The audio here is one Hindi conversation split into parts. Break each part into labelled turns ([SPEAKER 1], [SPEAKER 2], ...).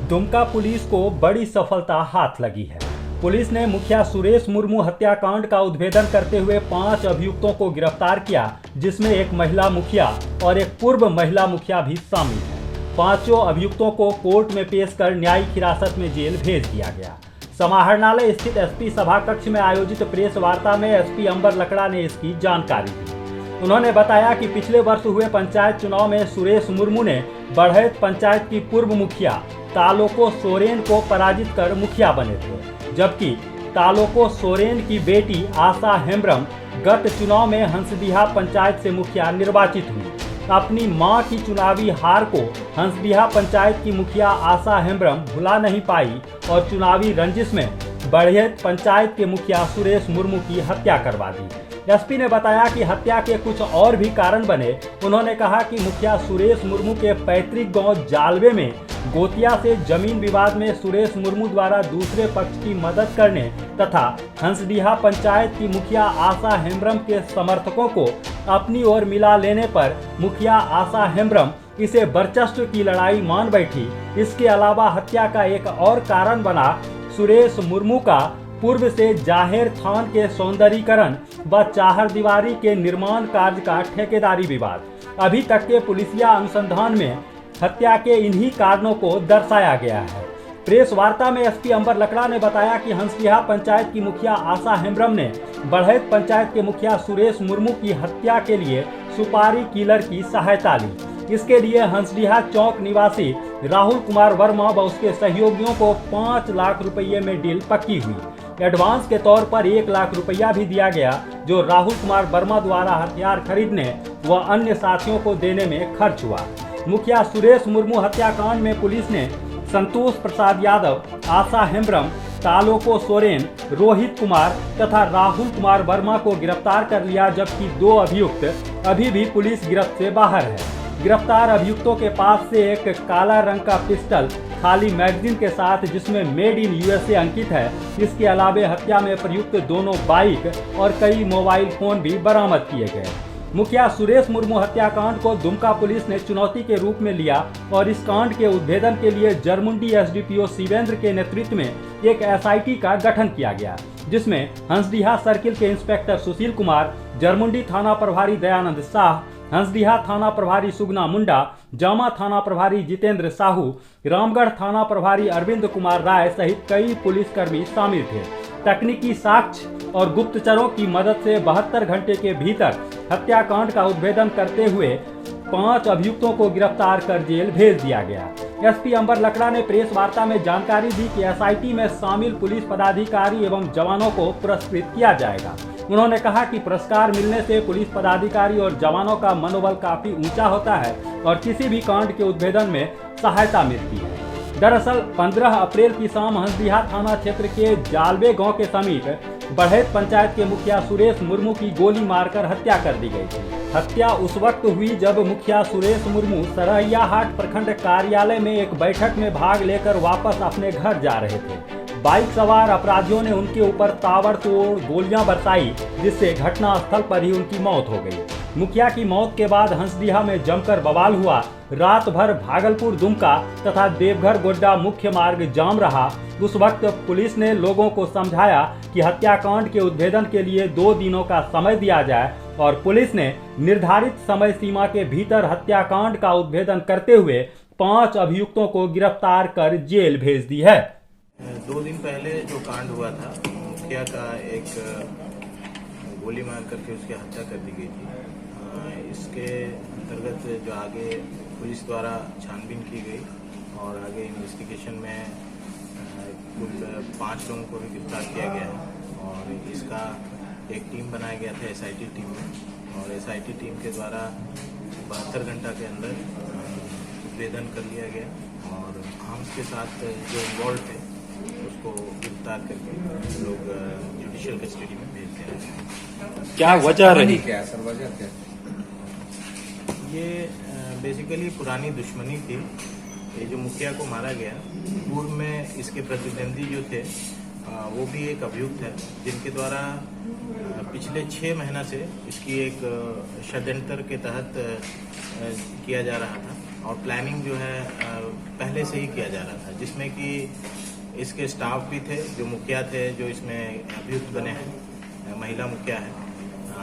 [SPEAKER 1] दुमका पुलिस को बड़ी सफलता हाथ लगी है। पुलिस ने मुखिया सुरेश मुर्मू हत्याकांड का उद्भेदन करते हुए 5 अभियुक्तों को गिरफ्तार किया, जिसमें एक महिला मुखिया और एक पूर्व महिला मुखिया भी शामिल है। पांचों अभियुक्तों को कोर्ट में पेश कर न्यायिक हिरासत में जेल भेज दिया गया। समाहरणालय स्थित एसपी सभा कक्ष में आयोजित प्रेस वार्ता में एसपी अंबर लकड़ा ने इसकी जानकारी दी। उन्होंने बताया कि पिछले वर्ष हुए पंचायत चुनाव में सुरेश मुर्मू ने बढ़ैत पंचायत की पूर्व मुखिया तालोको सोरेन को पराजित कर मुखिया बने थे, जबकि तालोको सोरेन की बेटी आशा हेम्ब्रम गत चुनाव में हंसडीहा पंचायत से मुखिया निर्वाचित हुई। अपनी मां की चुनावी हार को हंसडीहा पंचायत की मुखिया आशा हेम्ब्रम भुला नहीं पाई और चुनावी रंजिश में बढ़ैत पंचायत के मुखिया सुरेश मुर्मू की हत्या करवा दी। एसपी ने बताया कि हत्या के कुछ और भी कारण बने। उन्होंने कहा कि मुखिया सुरेश मुर्मू के पैतृक गांव जालवे में गोतिया से जमीन विवाद में सुरेश मुर्मू द्वारा दूसरे पक्ष की मदद करने तथा हंसडीहा पंचायत की मुखिया आशा हेम्ब्रम के समर्थकों को अपनी ओर मिला लेने पर मुखिया आशा हेम्ब्रम इसे वर्चस्व की लड़ाई मान बैठी। इसके अलावा हत्या का एक और कारण बना सुरेश मुर्मू का पूर्व से जाहिर थान के सौंदर्यीकरण व चारदीवारी के निर्माण कार्य का ठेकेदारी विवाद। अभी तक के पुलिसिया अनुसंधान में हत्या के इन्हीं कारणों को दर्शाया गया है। प्रेस वार्ता में एसपी अंबर लकड़ा ने बताया कि हंसडीहा पंचायत की मुखिया आशा हेम्ब्रम ने बढ़ैत पंचायत के मुखिया सुरेश मुर्मू की हत्या के लिए सुपारी किलर की सहायता ली। इसके लिए हंसडीहा चौक निवासी राहुल कुमार वर्मा व उसके सहयोगियों को 5 लाख रुपये में डील पक्की हुई। एडवांस के तौर पर 1 लाख रुपया भी दिया गया, जो राहुल कुमार वर्मा द्वारा हथियार खरीदने व अन्य साथियों को देने में खर्च हुआ। मुखिया सुरेश मुर्मू हत्याकांड में पुलिस ने संतोष प्रसाद यादव, आशा हेम्ब्रम, तालोको सोरेन, रोहित कुमार तथा राहुल कुमार वर्मा को गिरफ्तार कर लिया, जबकि 2 अभियुक्त अभी भी पुलिस गिरफ्त से बाहर है। गिरफ्तार अभियुक्तों के पास से एक काला रंग का पिस्टल खाली मैगजीन के साथ, जिसमें मेड इन यूएसए अंकित है। इसके अलावे हत्या में प्रयुक्त दोनों बाइक और कई मोबाइल फोन भी बरामद किए गए। मुखिया सुरेश मुर्मू हत्याकांड को दुमका पुलिस ने चुनौती के रूप में लिया और इस कांड के उद्भेदन के लिए जरमुंडी एसडीपीओ शिवेंद्र के नेतृत्व में एक एसआईटी का गठन किया गया, जिसमें हंसडीहा सर्किल के इंस्पेक्टर सुशील कुमार, जरमुंडी थाना प्रभारी दयानंद शाह, हंसडीहा थाना प्रभारी सुगना मुंडा, जामा थाना प्रभारी जितेंद्र साहू, रामगढ़ थाना प्रभारी अरविंद कुमार राय सहित कई पुलिसकर्मी शामिल थे। तकनीकी साक्ष्य और गुप्तचरों की मदद से 72 घंटे के भीतर हत्याकांड का उद्भेदन करते हुए 5 अभियुक्तों को गिरफ्तार कर जेल भेज दिया गया। एसपी अंबर लकड़ा ने प्रेस वार्ता में जानकारी दी कि एसआईटी में शामिल पुलिस पदाधिकारी एवं जवानों को पुरस्कृत किया जाएगा। उन्होंने कहा कि पुरस्कार मिलने से पुलिस पदाधिकारी और जवानों का मनोबल काफी ऊंचा होता है और किसी भी कांड के उद्भेदन में सहायता मिलती है। दरअसल 15 अप्रैल की शाम हंसडीहा थाना क्षेत्र के जालवे गांव के समीप बढ़ैत पंचायत के मुखिया सुरेश मुर्मू की गोली मारकर हत्या कर दी गई थी। हत्या उस वक्त हुई जब मुखिया सुरेश मुर्मू सरैयाहाट प्रखंड कार्यालय में एक बैठक में भाग लेकर वापस अपने घर जा रहे थे। बाइक सवार अपराधियों ने उनके ऊपर ताबड़तोड़ गोलियां बरसाई, जिससे घटनास्थल पर ही उनकी मौत हो गई। मुखिया की मौत के बाद हंसडीहा में जमकर बवाल हुआ। रात भर भागलपुर दुमका तथा देवघर गोड्डा मुख्य मार्ग जाम रहा। उस वक्त पुलिस ने लोगों को समझाया कि हत्याकांड के उद्भेदन के लिए 2 दिनों का समय दिया जाए और पुलिस ने निर्धारित समय सीमा के भीतर हत्याकांड का उद्भेदन करते हुए 5 अभियुक्तों को गिरफ्तार कर जेल भेज दी है।
[SPEAKER 2] 2 दिन पहले जो कांड हुआ था, मुखिया का एक गोली मार करके उसकी हत्या कर दी गई थी। इसके अंतर्गत जो आगे पुलिस द्वारा छानबीन की गई और आगे इन्वेस्टिगेशन में कुल 5 लोगों को भी गिरफ्तार किया गया है और इसका एक टीम बनाया गया था एसआईटी टीम में, और एसआईटी टीम के द्वारा 72 घंटा के अंदर उद्भेदन कर लिया गया और हम उसके साथ जो इन्वॉल्व थे उसको गिरफ्तार करके लोग जुडिशियल कस्टडी में भेज दिया है।
[SPEAKER 3] क्या वजह रही?
[SPEAKER 4] क्या सर वजह क्या?
[SPEAKER 2] ये बेसिकली पुरानी दुश्मनी थी। ये जो मुखिया को मारा गया, पूर्व में इसके प्रतिद्वंदी जो थे वो भी एक अभियुक्त है, जिनके द्वारा पिछले 6 महीना से इसकी एक षड्यंत्र के तहत किया जा रहा था। और प्लानिंग जो है पहले से ही किया जा रहा था, जिसमें कि इसके स्टाफ भी थे, जो मुखिया थे, जो इसमें अभियुक्त बने हैं, महिला मुखिया है,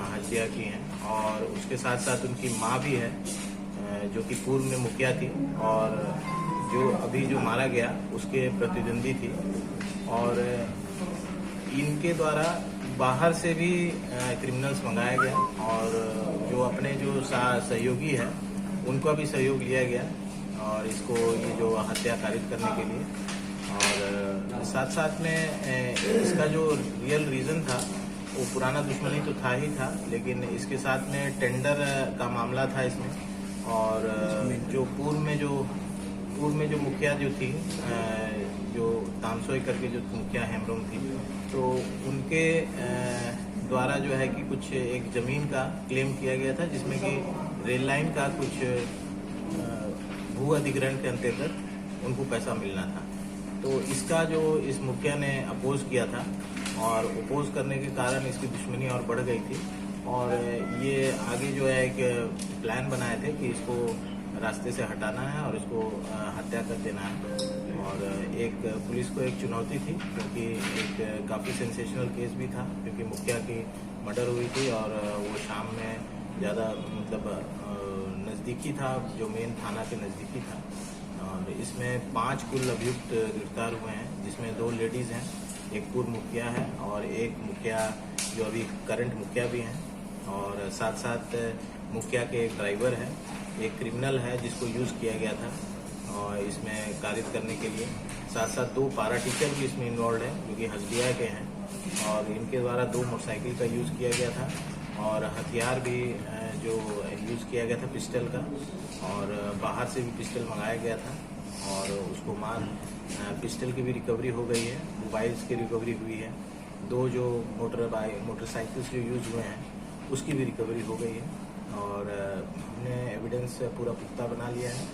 [SPEAKER 2] हल्दिया की हैं, और उसके साथ साथ उनकी माँ भी है, जो कि पूर्व में मुखिया थी, और जो अभी जो मारा गया उसके प्रतिद्वंदी थी। और इनके द्वारा बाहर से भी क्रिमिनल्स मंगाया गया, और जो अपने जो सहयोगी है उनका भी सहयोग लिया गया, और इसको ये जो हत्या कारित करने के लिए। और साथ साथ में इसका जो रियल रीज़न था वो पुराना दुश्मनी तो था ही था, लेकिन इसके साथ में टेंडर का मामला था इसमें। और जो पूर्व में जो मुखिया जो थी, जो तामसोई करके जो मुखिया हेमरोम थी, तो उनके द्वारा जो है कि कुछ एक ज़मीन का क्लेम किया गया था, जिसमें कि रेल लाइन का कुछ भू अधिग्रहण के अंतर्गत उनको पैसा मिलना था। तो इसका जो इस मुखिया ने अपोज किया था, और अपोज करने के कारण इसकी दुश्मनी और बढ़ गई थी, और ये आगे जो है एक प्लान बनाए थे कि इसको रास्ते से हटाना है और इसको हत्या कर देना है। और एक पुलिस को एक चुनौती थी, क्योंकि एक काफ़ी सेंसेशनल केस भी था, क्योंकि मुखिया की मर्डर हुई थी, और वो शाम में ज़्यादा मतलब नज़दीकी था, जो मेन थाना के नज़दीकी था। और इसमें 5 कुल अभियुक्त गिरफ्तार हुए हैं, जिसमें 2 लेडीज़ हैं, एक पूर्व मुखिया है और एक मुखिया जो अभी करंट मुखिया भी हैं, और साथ साथ मुखिया के एक ड्राइवर है, एक क्रिमिनल है जिसको यूज़ किया गया था और इसमें कारित करने के लिए। साथ साथ 2 पारा टीचर भी इसमें इन्वॉल्व हैं, जो कि हल्दिया के हैं, और इनके द्वारा 2 मोटरसाइकिल का यूज़ किया गया था, और हथियार भी जो यूज़ किया गया था पिस्टल का, और बाहर से भी पिस्टल मंगाया गया था, और उसको पिस्टल की भी रिकवरी हो गई है, मोबाइल्स की रिकवरी हुई है, 2 जो मोटरसाइकिल्स जो यूज़ हुए हैं उसकी भी रिकवरी हो गई है। और हमने एविडेंस पूरा पुख्ता बना लिया है,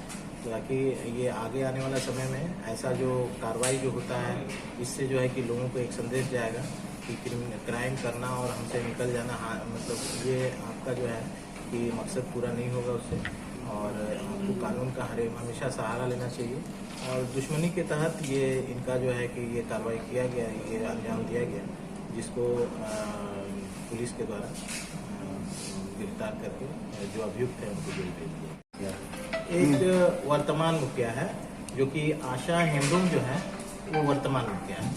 [SPEAKER 2] ताकि ये आगे आने वाला समय में ऐसा जो कार्रवाई जो होता है, इससे जो है कि लोगों को एक संदेश जाएगा कि क्राइम करना और हमसे निकल जाना, हाँ मतलब ये आपका जो है कि मकसद पूरा नहीं होगा उससे, और आपको कानून का हमेशा सहारा लेना चाहिए। और दुश्मनी के तहत ये इनका जो है कि ये कार्रवाई किया गया, ये अंजाम दिया गया, जिसको पुलिस के द्वारा गिरफ्तार करके जो अभियुक्त है उनको जेल भेज दिया। एक वर्तमान मुखिया है, जो कि आशा हेमरोम जो है वो वर्तमान मुखिया है,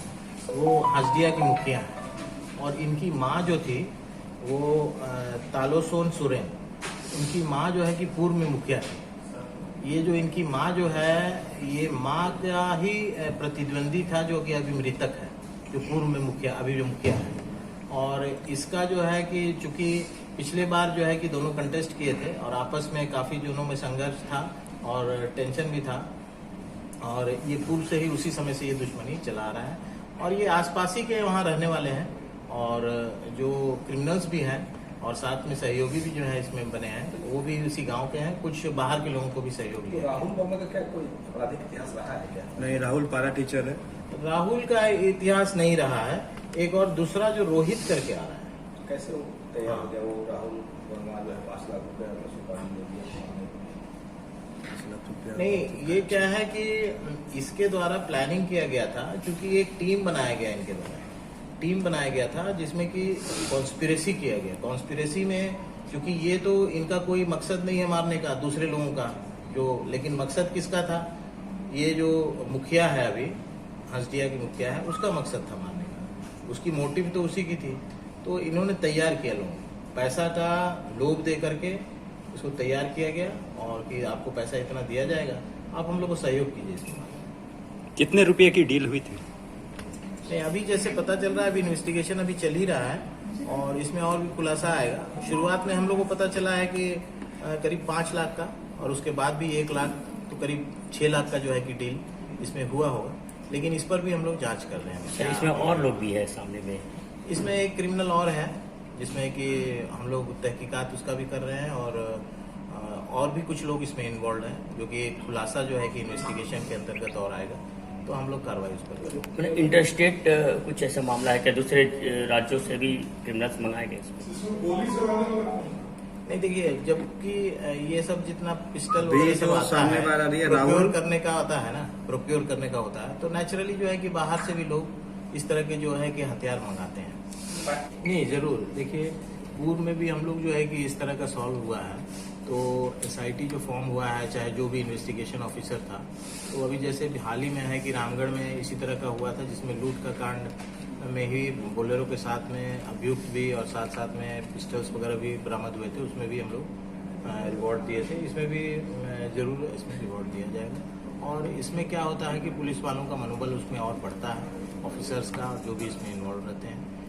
[SPEAKER 2] वो हल्दिया की मुखिया है, और इनकी माँ जो थी वो तालोसोन सोरेन, उनकी माँ जो है कि पूर्व में मुखिया थी। ये जो इनकी माँ जो है, ये माँ का ही प्रतिद्वंदी था, जो कि अभी मृतक है, जो पूर्व में मुखिया अभी जो मुखिया है। और इसका जो है कि चूंकि पिछले बार जो है कि दोनों कंटेस्ट किए थे, और आपस में काफ़ी दोनों में संघर्ष था और टेंशन भी था, और ये पूर्व से ही उसी समय से ये दुश्मनी चला रहा है। और ये आसपास ही के वहाँ रहने वाले हैं, और जो क्रिमिनल्स भी हैं, और साथ में सहयोगी भी जो है इसमें बने हैं, वो भी उसी गांव के हैं, कुछ बाहर के लोगों को भी सहयोग दिया।
[SPEAKER 3] राहुल वर्मा का क्या कोई आपराधिक इतिहास रहा है क्या?
[SPEAKER 4] नहीं, राहुल पारा टीचर है।
[SPEAKER 2] राहुल का इतिहास नहीं रहा है। एक और दूसरा जो रोहित करके आ रहा है,
[SPEAKER 3] कैसे वो तैयार हो गया? वो राहुल वर्मा जो है 5 लाख रुपया सुपारी दे दिया।
[SPEAKER 2] नहीं, ये क्या है कि इसके द्वारा प्लानिंग किया गया था, क्योंकि एक टीम बनाया गया, इनके द्वारा टीम बनाया गया था, जिसमें कि कॉन्स्पिरेसी किया गया। कॉन्स्पिरेसी में क्योंकि ये तो इनका कोई मकसद नहीं है मारने का दूसरे लोगों का, जो लेकिन मकसद किसका था? ये जो मुखिया है अभी हल्दिया की मुखिया है, उसका मकसद था मारने का, उसकी मोटिव तो उसी की थी। तो इन्होंने तैयार किया लोगों को, पैसा का लोभ दे करके इसको तैयार किया गया, और कि आपको पैसा इतना दिया जाएगा, आप हम लोग को सहयोग कीजिए इसमें।
[SPEAKER 4] कितने रुपए की डील हुई थी?
[SPEAKER 2] नहीं, अभी जैसे पता चल रहा है, अभी इन्वेस्टिगेशन अभी चल ही रहा है, और इसमें और भी खुलासा आएगा। शुरुआत में हम लोग को पता चला है कि करीब 5 लाख का, और उसके बाद भी 1 लाख, तो करीब 6 लाख का जो है कि डील इसमें हुआ होगा, लेकिन इस पर भी हम लोग जांच कर रहे हैं।
[SPEAKER 5] इसमें और लोग भी है सामने में?
[SPEAKER 2] इसमें एक क्रिमिनल और है, जिसमें कि हम लोग तहकीकात उसका भी कर रहे हैं, और भी कुछ लोग इसमें इन्वॉल्व हैं, जो कि खुलासा जो है कि इन्वेस्टिगेशन के अंतर्गत और आएगा, तो हम लोग कार्रवाई उस पर करेंगे।
[SPEAKER 5] मतलब इंटरस्टेट कुछ ऐसा मामला है क्या? दूसरे राज्यों से भी क्रिमिनल्स मंगाए गए?
[SPEAKER 2] नहीं देखिए, जबकि ये सब जितना पिस्टल
[SPEAKER 4] भी
[SPEAKER 2] वगैरह सब
[SPEAKER 4] जो
[SPEAKER 2] आता
[SPEAKER 4] सामने बार आ रही है,
[SPEAKER 2] प्रोक्योर
[SPEAKER 4] राउंड
[SPEAKER 2] करने का आता है ना, प्रोक्योर करने का होता है, तो नेचुरली जो है कि बाहर से भी लोग इस तरह के जो है कि हथियार मंगाते हैं। नहीं, जरूर देखिए, पूर्व में भी हम लोग जो है कि इस तरह का सॉल्व हुआ है, तो SIT जो फॉर्म हुआ है, चाहे जो भी इन्वेस्टिगेशन ऑफिसर था, तो अभी जैसे हाल ही में है कि रामगढ़ में इसी तरह का हुआ था, जिसमें लूट का कांड में ही बोलेरो के साथ में अभियुक्त भी और साथ साथ में पिस्टल्स वगैरह भी बरामद हुए थे, उसमें भी हम लोग रिवॉर्ड दिए थे। इसमें भी जरूर इसमें रिवॉर्ड दिया जाएगा। और इसमें क्या होता है कि पुलिस वालों का मनोबल उसमें और बढ़ता है, ऑफिसर्स का, जो भी इसमें इन्वॉल्व रहते हैं।